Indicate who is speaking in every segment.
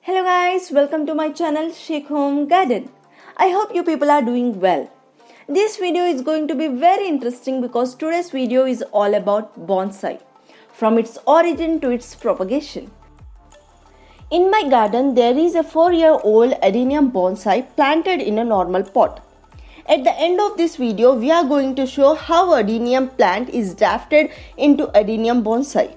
Speaker 1: Hello guys, welcome to my channel Sheikh Home Garden. I hope you people are doing well. This video is going to be very interesting because today's video is all about bonsai, from its origin to its propagation. In my garden there is a 4-year-old adenium bonsai planted in a normal pot. At the end of this video we are going to show how adenium plant is grafted into adenium bonsai.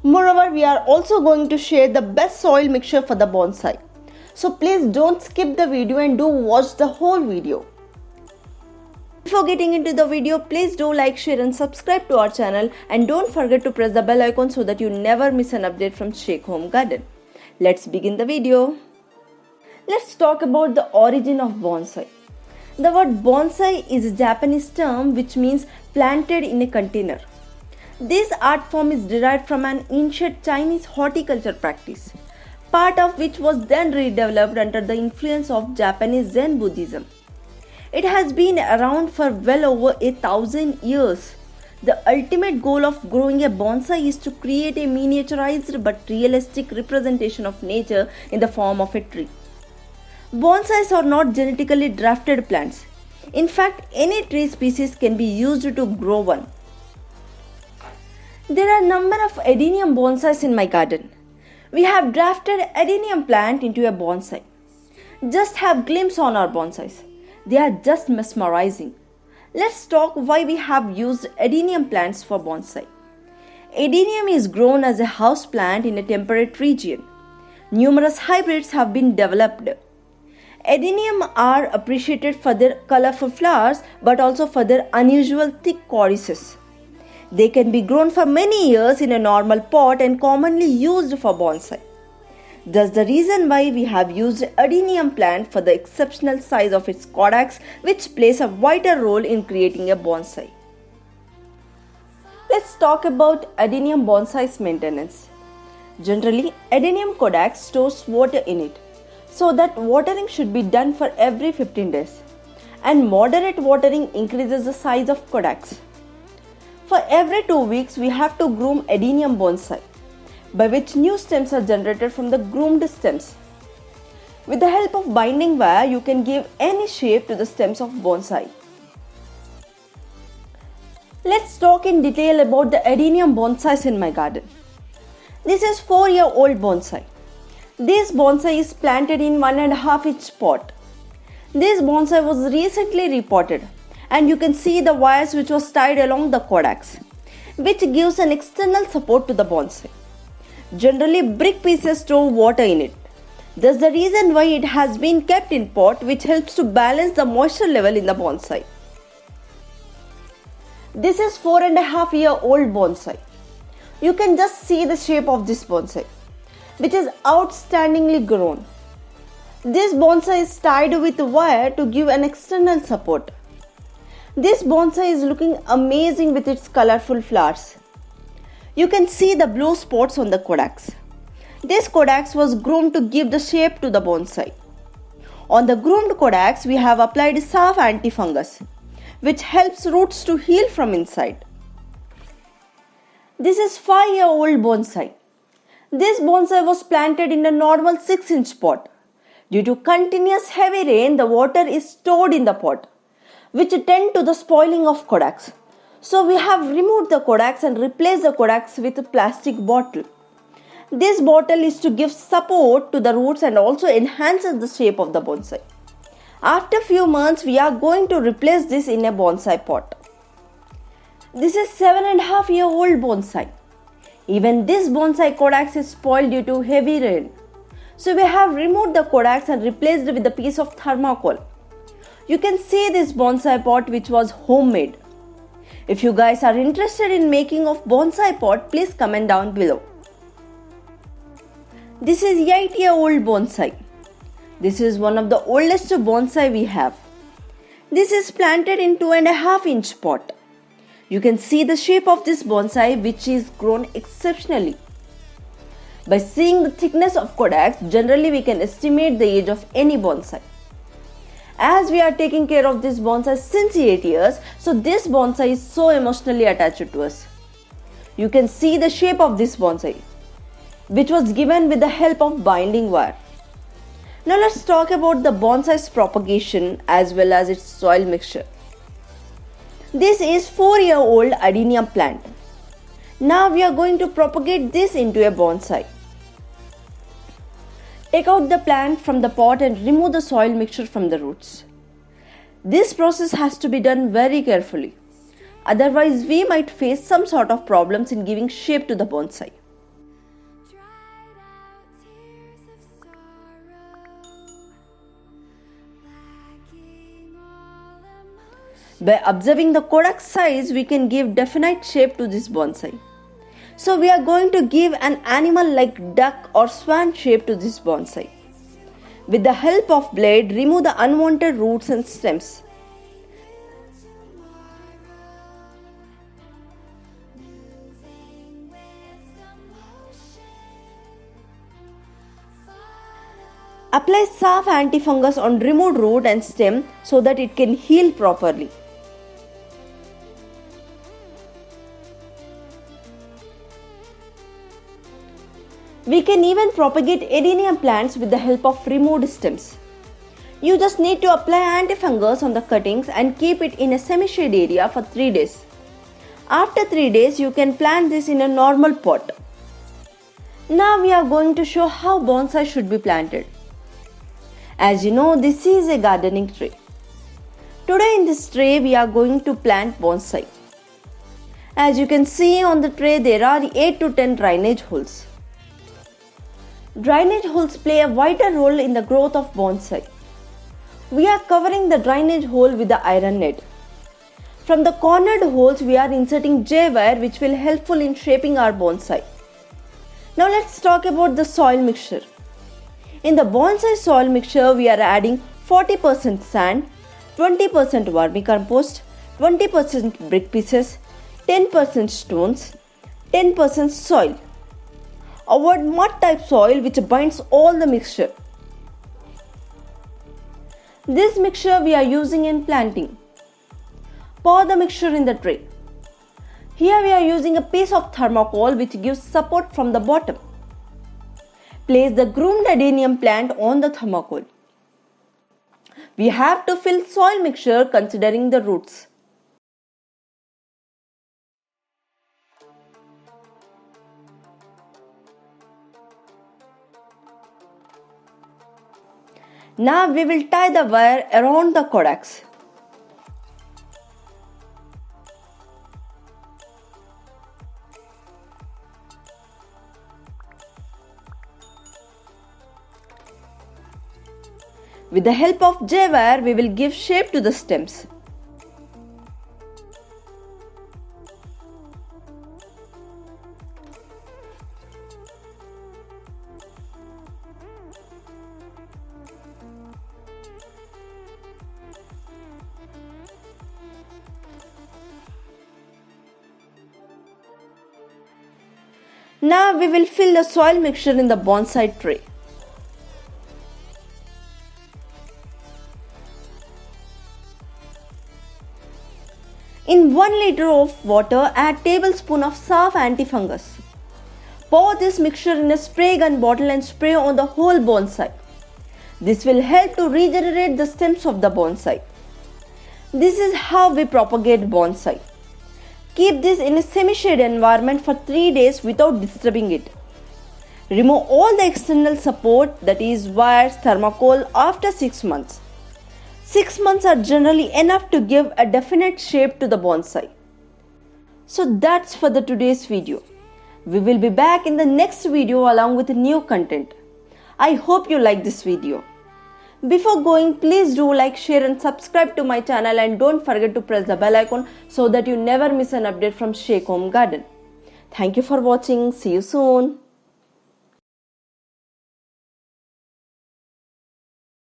Speaker 1: Moreover, we are also going to share the best soil mixture for the bonsai. So please don't skip the video and do watch the whole video. Before getting into the video, please do like, share and subscribe to our channel, and don't forget to press the bell icon so that you never miss an update from Sheikh Home Garden. Let's begin the video. Let's talk about the origin of bonsai. The word bonsai is a Japanese term which means planted in a container. This art form is derived from an ancient Chinese horticulture practice, part of which was then redeveloped under the influence of Japanese Zen Buddhism. It has been around for well over 1,000 years. The ultimate goal of growing a bonsai is to create a miniaturized but realistic representation of nature in the form of a tree. Bonsais are not genetically drafted plants. In fact, any tree species can be used to grow one. There are a number of adenium bonsais in my garden. We have drafted adenium plant into a bonsai. Just have glimpse on our bonsais. They are just mesmerizing. Let's talk why we have used adenium plants for bonsai. Adenium is grown as a house plant in a temperate region. Numerous hybrids have been developed. Adenium are appreciated for their colorful flowers but also for their unusual thick corices. They can be grown for many years in a normal pot and commonly used for bonsai. That's the reason why we have used adenium plant for the exceptional size of its caudex, which plays a vital role in creating a bonsai. Let's talk about adenium bonsai's maintenance. Generally, adenium caudex stores water in it, so that watering should be done for every 15 days. And moderate watering increases the size of caudex. For every 2 weeks, we have to groom adenium bonsai, by which new stems are generated from the groomed stems. With the help of binding wire, you can give any shape to the stems of bonsai. Let's talk in detail about the adenium bonsais in my garden. This is 4-year-old bonsai. This bonsai is planted in 1.5 inch pot. This bonsai was recently repotted. And you can see the wires which was tied along the caudex, which gives an external support to the bonsai. Generally, brick pieces store water in it. That's the reason why it has been kept in pot, which helps to balance the moisture level in the bonsai. This is 4.5-year-old bonsai. You can just see the shape of this bonsai, which is outstandingly grown. This bonsai is tied with wire to give an external support. This bonsai is looking amazing with its colorful flowers. You can see the blue spots on the caudex. This caudex was groomed to give the shape to the bonsai. On the groomed caudex, we have applied Saaf antifungus, which helps roots to heal from inside. This is 5-year-old bonsai. This bonsai was planted in a normal 6-inch pot. Due to continuous heavy rain, the water is stored in the pot, which tend to the spoiling of caudex. So we have removed the caudex and replaced the caudex with a plastic bottle. This bottle is to give support to the roots and also enhances the shape of the bonsai. After a few months, we are going to replace this in a bonsai pot. This is 7.5-year-old bonsai. Even this bonsai caudex is spoiled due to heavy rain. So we have removed the caudex and replaced it with a piece of thermocol. You can see this bonsai pot which was homemade. If you guys are interested in making of bonsai pot, please comment down below. This is 8-year-old bonsai. This is one of the oldest bonsai we have. This is planted in 2.5 inch pot. You can see the shape of this bonsai which is grown exceptionally. By seeing the thickness of caudex, generally we can estimate the age of any bonsai. As we are taking care of this bonsai since 8 years, so this bonsai is so emotionally attached to us. You can see the shape of this bonsai, which was given with the help of binding wire. Now let's talk about the bonsai's propagation as well as its soil mixture. This is 4-year-old adenium plant. Now we are going to propagate this into a bonsai. Take out the plant from the pot and remove the soil mixture from the roots. This process has to be done very carefully. Otherwise, we might face some sort of problems in giving shape to the bonsai. By observing the Kodak size, we can give definite shape to this bonsai. So we are going to give an animal like duck or swan shape to this bonsai. With the help of blade, remove the unwanted roots and stems. Apply Saaf antifungus on removed root and stem so that it can heal properly. We can even propagate adenium plants with the help of removed stems. You just need to apply antifungus on the cuttings and keep it in a semi-shade area for 3 days. After 3 days, you can plant this in a normal pot. Now we are going to show how bonsai should be planted. As you know, this is a gardening tray. Today in this tray, we are going to plant bonsai. As you can see on the tray, there are 8 to 10 drainage holes. Drainage holes play a vital role in the growth of bonsai. We are covering the drainage hole with the iron net. From the cornered holes, we are inserting J-wire which will helpful in shaping our bonsai. Now let's talk about the soil mixture. In the bonsai soil mixture, we are adding 40% sand, 20% vermicompost, 20% brick pieces, 10% stones, 10% soil. Avoid mud type soil which binds all the mixture. This mixture we are using in planting. Pour the mixture in the tray. Here we are using a piece of thermocol which gives support from the bottom. Place the groomed adenium plant on the thermocol. We have to fill soil mixture considering the roots. Now we will tie the wire around the Kodaks. With the help of J-wire, we will give shape to the stems. Now we will fill the soil mixture in the bonsai tray. In 1 liter of water, add tablespoon of Saaf antifungus. Pour this mixture in a spray gun bottle and spray on the whole bonsai. This will help to regenerate the stems of the bonsai. This is how we propagate bonsai. Keep this in a semi-shade environment for 3 days without disturbing it. Remove all the external support, that is wires, thermocol, after 6 months. 6 months are generally enough to give a definite shape to the bonsai. So that's for the today's video. We will be back in the next video along with new content. I hope you like this video. Before going, please do like, share and subscribe to my channel, and don't forget to press the bell icon so that you never miss an update from Sheikh Home Garden. Thank you for watching. See you soon.